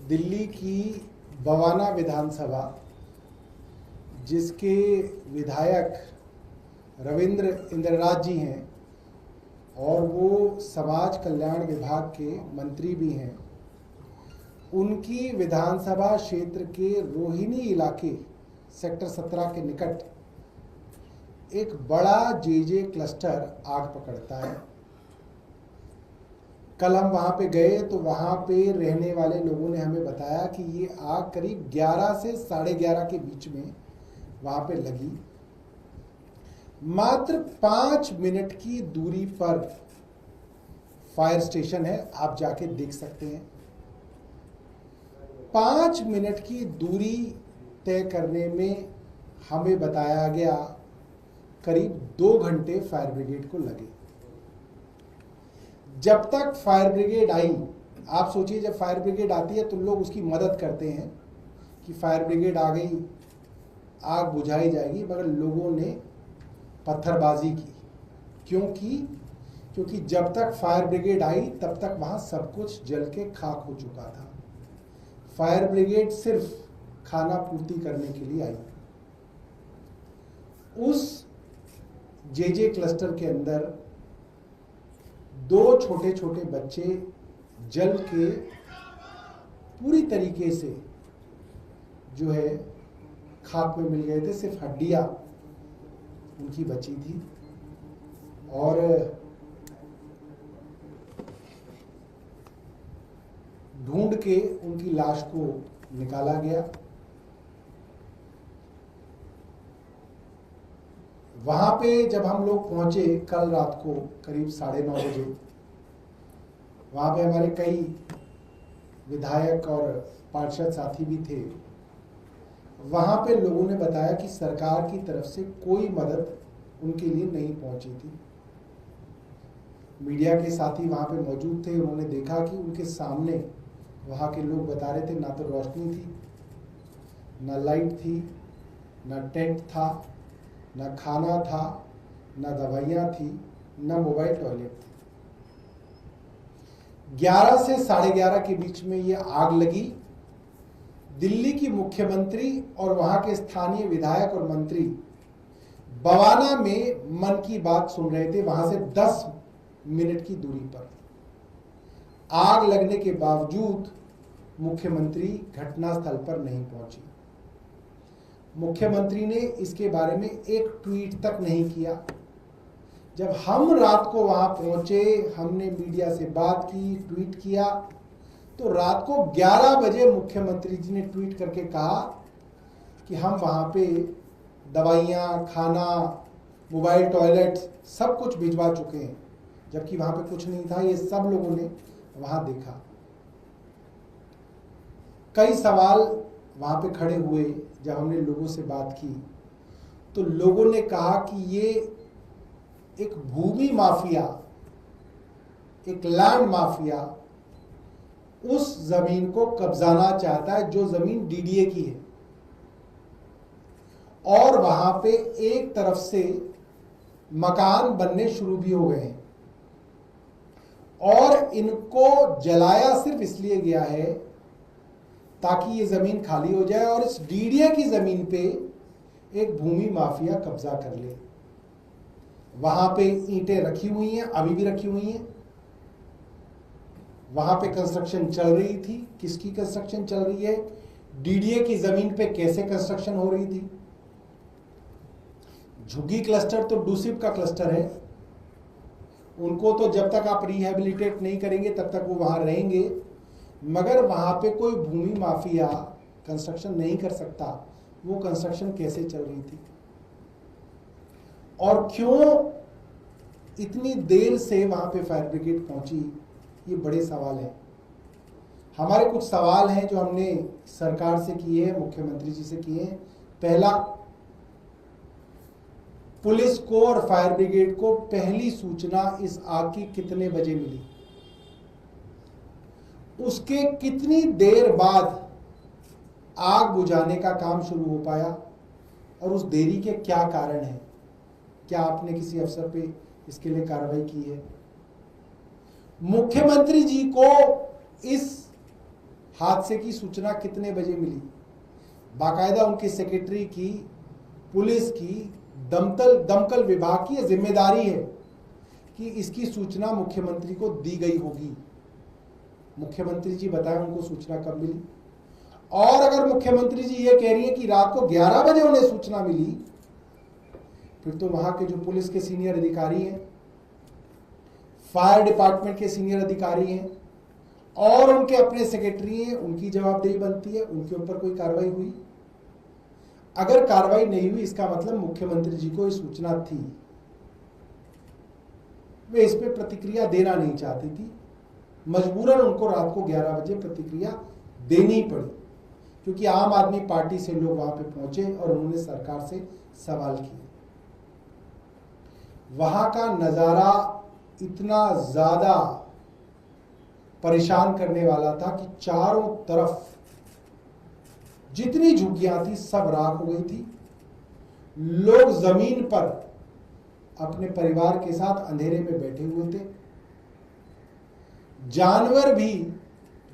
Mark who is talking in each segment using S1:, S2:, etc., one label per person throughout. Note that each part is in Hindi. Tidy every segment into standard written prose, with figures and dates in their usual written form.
S1: दिल्ली की बवाना विधानसभा, जिसके विधायक रविंद्र इंद्रराज जी हैं और वो समाज कल्याण विभाग के मंत्री भी हैं, उनकी विधानसभा क्षेत्र के रोहिणी इलाके सेक्टर 17 के निकट एक बड़ा जेजे क्लस्टर आग पकड़ता है। कल हम वहां पे गए तो वहां पे रहने वाले लोगों ने हमें बताया कि ये आग करीब 11 से 11:30 के बीच में वहां पे लगी। मात्र 5 मिनट की दूरी पर फायर स्टेशन है, आप जाके देख सकते हैं। 5 मिनट की दूरी तय करने में हमें बताया गया करीब 2 घंटे फायर ब्रिगेड को लगे। जब तक फायर ब्रिगेड आई, आप सोचिए जब फायर ब्रिगेड आती है तो लोग उसकी मदद करते हैं कि फायर ब्रिगेड आ गई, आग बुझाई जाएगी, मगर लोगों ने पत्थरबाजी की। क्योंकि जब तक फायर ब्रिगेड आई तब तक वहां सब कुछ जल के खाक हो चुका था। फायर ब्रिगेड सिर्फ खाना पूर्ति करने के लिए आई। उस जेजे क्लस्टर के अंदर 2 छोटे छोटे बच्चे जल के पूरी तरीके से जो है खाक में मिल गए थे, सिर्फ हड्डियां उनकी बची थी। और ढूंढ के उनकी लाश को निकाला गया। वहां पे जब हम लोग पहुंचे कल रात को करीब 9:30 बजे, वहां पे हमारे कई विधायक और पार्षद साथी भी थे। वहां पे लोगों ने बताया कि सरकार की तरफ से कोई मदद उनके लिए नहीं पहुंची थी। मीडिया के साथी वहां पे मौजूद थे, उन्होंने देखा कि उनके सामने वहां के लोग बता रहे थे ना तो रोशनी थी, ना लाइट थी, ना टेंट था, ना खाना था, ना दवाइयां थी, ना मोबाइल टॉयलेट थी। 11 से 11:30 के बीच में ये आग लगी। दिल्ली की मुख्यमंत्री और वहां के स्थानीय विधायक और मंत्री बवाना में मन की बात सुन रहे थे, वहां से 10 मिनट की दूरी पर। आग लगने के बावजूद मुख्यमंत्री घटनास्थल पर नहीं पहुंची। मुख्यमंत्री ने इसके बारे में एक ट्वीट तक नहीं किया। जब हम रात को वहां पहुंचे, हमने मीडिया से बात की, ट्वीट किया, तो रात को 11 बजे मुख्यमंत्री जी ने ट्वीट करके कहा कि हम वहां पे दवाइयां, खाना, मोबाइल टॉयलेट सब कुछ भिजवा चुके हैं, जबकि वहां पे कुछ नहीं था। ये सब लोगों ने वहां देखा। कई सवाल वहां पे खड़े हुए जब हमने लोगों से बात की, तो लोगों ने कहा कि ये एक भूमि माफिया, एक लैंड माफिया उस जमीन को कब्जाना चाहता है जो जमीन डीडीए की है, और वहां पे एक तरफ से मकान बनने शुरू भी हो गए हैं, और इनको जलाया सिर्फ इसलिए गया है ताकि ये जमीन खाली हो जाए और इस डीडीए की जमीन पे एक भूमि माफिया कब्जा कर ले। वहां पे ईंटें रखी हुई हैं, अभी भी रखी हुई हैं। वहां पे कंस्ट्रक्शन चल रही थी। किसकी कंस्ट्रक्शन चल रही है? डीडीए की जमीन पे कैसे कंस्ट्रक्शन हो रही थी? झुग्गी क्लस्टर तो डूसिप का क्लस्टर है, उनको तो जब तक आप रिहेबिलिटेट नहीं करेंगे तब तक वो वहां रहेंगे, मगर वहां पे कोई भूमि माफिया कंस्ट्रक्शन नहीं कर सकता। वो कंस्ट्रक्शन कैसे चल रही थी और क्यों इतनी देर से वहां पे फायर ब्रिगेड पहुंची, ये बड़े सवाल हैं। हमारे कुछ सवाल हैं जो हमने सरकार से किए हैं, मुख्यमंत्री जी से किए हैं। पहला, पुलिस को और फायर ब्रिगेड को पहली सूचना इस आग की कितने बजे मिली? उसके कितनी देर बाद आग बुझाने का काम शुरू हो पाया और उस देरी के क्या कारण हैं? क्या आपने किसी अफसर पे इसके लिए कार्रवाई की है? मुख्यमंत्री जी को इस हादसे की सूचना कितने बजे मिली, बाकायदा उनकी सेक्रेटरी की, पुलिस की, दमकल विभाग की जिम्मेदारी है कि इसकी सूचना मुख्यमंत्री को दी गई होगी। मुख्यमंत्री जी बताएं उनको सूचना कब मिली। और अगर मुख्यमंत्री जी ये कह रही है कि रात को 11 बजे उन्हें सूचना मिली, फिर तो वहां के जो पुलिस के सीनियर अधिकारी हैं, फायर डिपार्टमेंट के सीनियर अधिकारी हैं और उनके अपने सेक्रेटरी हैं, उनकी जवाबदेही बनती है। उनके ऊपर कोई कार्रवाई हुई? अगर कार्रवाई नहीं हुई, इसका मतलब मुख्यमंत्री जी को ये सूचना थी, वे इस पे प्रतिक्रिया देना नहीं चाहती थी, मजबूरन उनको रात को 11 बजे प्रतिक्रिया देनी पड़ी, क्योंकि आम आदमी पार्टी से लोग वहां पे पहुंचे और उन्होंने सरकार से सवाल किए। वहां का नजारा इतना ज्यादा परेशान करने वाला था कि चारों तरफ जितनी झुग्गियां थी सब राख हो गई थी। लोग जमीन पर अपने परिवार के साथ अंधेरे में बैठे हुए थे। जानवर भी,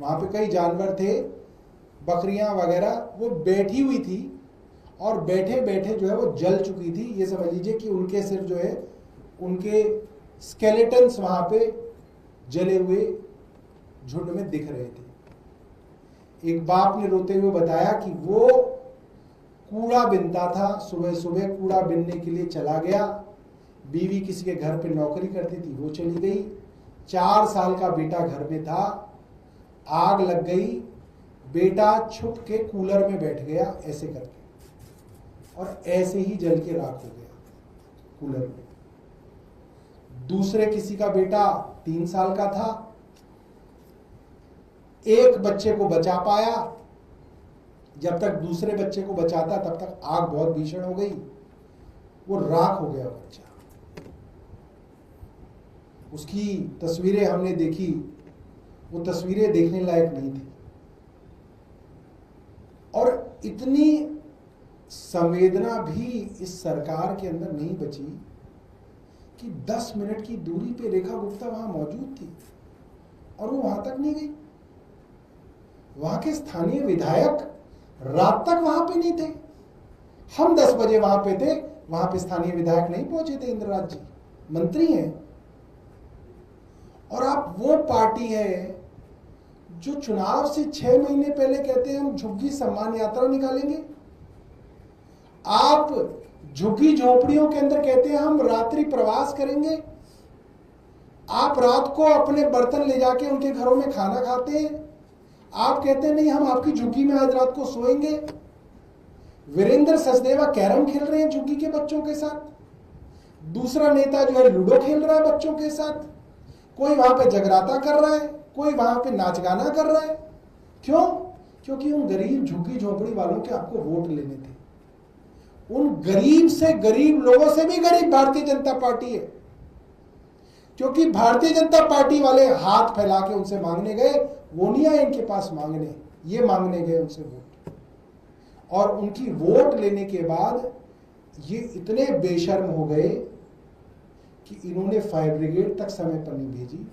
S1: वहां पे कई जानवर थे, बकरियां वगैरह, वो बैठी हुई थी और बैठे बैठे जो है वो जल चुकी थी। ये समझ लीजिए कि उनके सिर्फ जो है उनके स्केलेटन्स वहां पे जले हुए झुंड में दिख रहे थे। एक बाप ने रोते हुए बताया कि वो कूड़ा बिनता था, सुबह सुबह कूड़ा बिनने के लिए चला गया, बीवी किसी के घर पे नौकरी करती थी, वो चली गई, 4 साल का बेटा घर में था, आग लग गई, बेटा छुप के कूलर में बैठ गया ऐसे करके, और ऐसे ही जल के राख हो गया कूलर में। दूसरे किसी का बेटा 3 साल का था, एक बच्चे को बचा पाया, जब तक दूसरे बच्चे को बचाता तब तक आग बहुत भीषण हो गई, वो राख हो गया बच्चा। उसकी तस्वीरें हमने देखी, वो तस्वीरें देखने लायक नहीं थी। और इतनी संवेदना भी इस सरकार के अंदर नहीं बची कि 10 मिनट की दूरी पे रेखा गुप्ता वहां मौजूद थी और वो वहां तक नहीं गई। वहां के स्थानीय विधायक रात तक वहां पे नहीं थे। हम 10 बजे वहां पे थे, वहां पे स्थानीय विधायक नहीं पहुंचे थे। इंद्रराज जी मंत्री हैं, और आप वो पार्टी है जो चुनाव से 6 महीने पहले कहते हैं हम झुग्गी सम्मान यात्रा निकालेंगे। आप झुग्गी झोपड़ियों के अंदर कहते हैं हम रात्रि प्रवास करेंगे। आप रात को अपने बर्तन ले जाके उनके घरों में खाना खाते हैं। आप कहते हैं नहीं हम आपकी झुग्गी में आज रात को सोएंगे। वीरेंद्र सचदेवा कैरम खेल रहे हैं झुग्गी के बच्चों के साथ। दूसरा नेता जो है लूडो खेल रहा है बच्चों के साथ। कोई वहां पे जगराता कर रहा है, कोई वहां पे नाच गाना कर रहा है। क्यों? क्योंकि उन गरीब झुग्गी झोपड़ी वालों के आपको वोट लेने थे। उन गरीब से गरीब लोगों से भी गरीब भारतीय जनता पार्टी है, क्योंकि भारतीय जनता पार्टी वाले हाथ फैला के उनसे मांगने गए, वो नहीं आए इनके पास मांगने, ये मांगने गए उनसे वोट। और उनकी वोट लेने के बाद ये इतने बेशर्म हो गए कि इन्होंने फायर ब्रिगेड तक समय पर नहीं भेजी।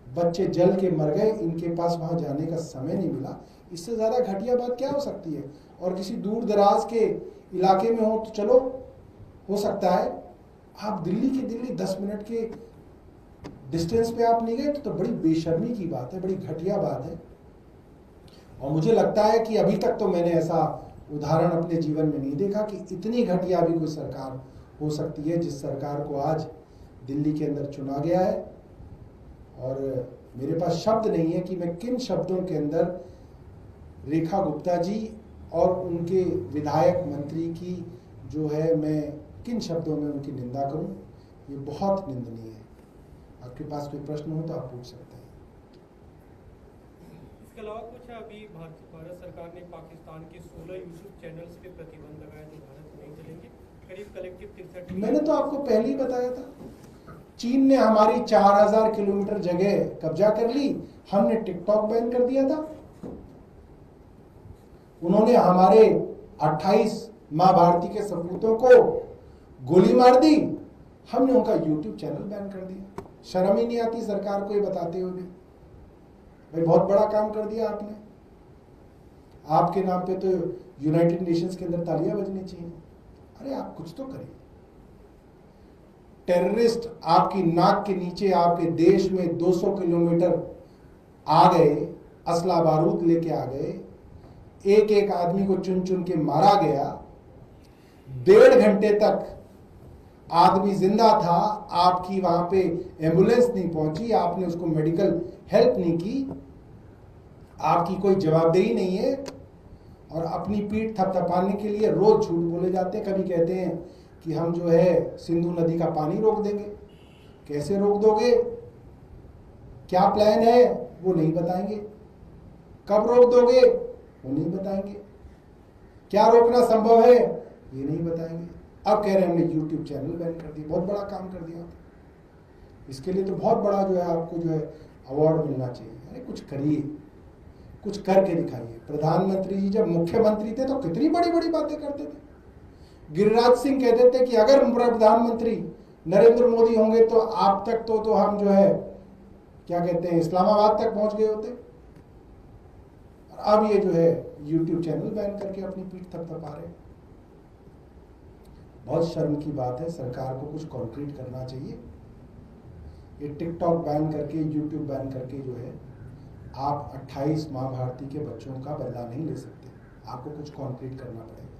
S1: बच्चे जल के मर गए, इनके पास वहां जाने का समय नहीं मिला। इससे ज्यादा घटिया बात क्या हो सकती है? और किसी दूर दराज के इलाके में हो तो चलो हो सकता है, आप दिल्ली के दिल्ली 10 मिनट के डिस्टेंस पे आप नहीं गए तो बड़ी बेशर्मी की बात है, बड़ी घटिया बात है। और मुझे लगता है कि अभी तक तो मैंने ऐसा उदाहरण अपने जीवन में नहीं देखा कि इतनी घटिया भी कोई सरकार हो सकती है जिस सरकार को आज दिल्ली के अंदर चुना गया है। और मेरे पास शब्द नहीं है कि मैं किन शब्दों के अंदर रेखा गुप्ता जी और उनके विधायक मंत्री की जो है मैं किन शब्दों में उनकी निंदा करूं। ये बहुत निंदनीय है। आपके पास कोई प्रश्न हो तो आप पूछ सकते हैं।
S2: इसके अलावा कुछ अभी भारत सरकार ने पाकिस्तान के 16 यूट्यूब चैनल्स पे प्रतिबंध लगाया जो भारत में नहीं चलेंगे, करीब कलेक्टिव 63।
S1: मैंने तो आपको पहले ही बताया था, चीन ने हमारी 4000 किलोमीटर जगह कब्जा कर ली, हमने टिकटॉक बैन कर दिया था। उन्होंने हमारे 28 मां भारती के सपूतों को गोली मार दी, हमने उनका यूट्यूब चैनल बैन कर दिया। शर्म ही नहीं आती सरकार को ये बताते हुए भी, भाई बहुत बड़ा काम कर दिया आपने। आपके नाम पे तो यूनाइटेड नेशंस के अंदर तालियां बजनी चाहिए। अरे आप कुछ तो करिए। टेररिस्ट आपकी नाक के नीचे आपके देश में 200 किलोमीटर आ गए, असला बारूद लेके आ गए, एक एक आदमी को चुन चुन के मारा गया, 1.5 घंटे तक आदमी जिंदा था, आपकी वहां पे एम्बुलेंस नहीं पहुंची, आपने उसको मेडिकल हेल्प नहीं की, आपकी कोई जवाबदेही नहीं है, और अपनी पीठ थपथपाने के लिए रोज झूठ बोले जाते हैं। कभी कहते हैं कि हम जो है सिंधु नदी का पानी रोक देंगे। कैसे रोक दोगे, क्या प्लान है, वो नहीं बताएंगे। कब रोक दोगे, वो नहीं बताएंगे। क्या रोकना संभव है, ये नहीं बताएंगे। अब कह रहे हैं हमने यूट्यूब चैनल बैन कर दिया, बहुत बड़ा काम कर दिया। इसके लिए तो बहुत बड़ा जो है आपको जो है अवार्ड मिलना चाहिए। अरे कुछ करिए, कुछ करके दिखाइए। प्रधानमंत्री जी जब मुख्यमंत्री थे तो कितनी बड़ी बड़ी बातें करते थे। गिरिराज सिंह कहते थे कि अगर प्रधानमंत्री नरेंद्र मोदी होंगे तो आप तक तो हम जो है क्या कहते हैं इस्लामाबाद तक पहुंच गए होते। अब ये जो है यूट्यूब चैनल बैन करके अपनी पीठ थपथपा रहे हैं। बहुत शर्म की बात है। सरकार को कुछ कॉन्क्रीट करना चाहिए। ये टिकटॉक बैन करके, यूट्यूब बैन करके जो है आप 28 माँ भारती के बच्चों का बदला नहीं ले सकते। आपको कुछ कॉन्क्रीट करना पड़ेगा।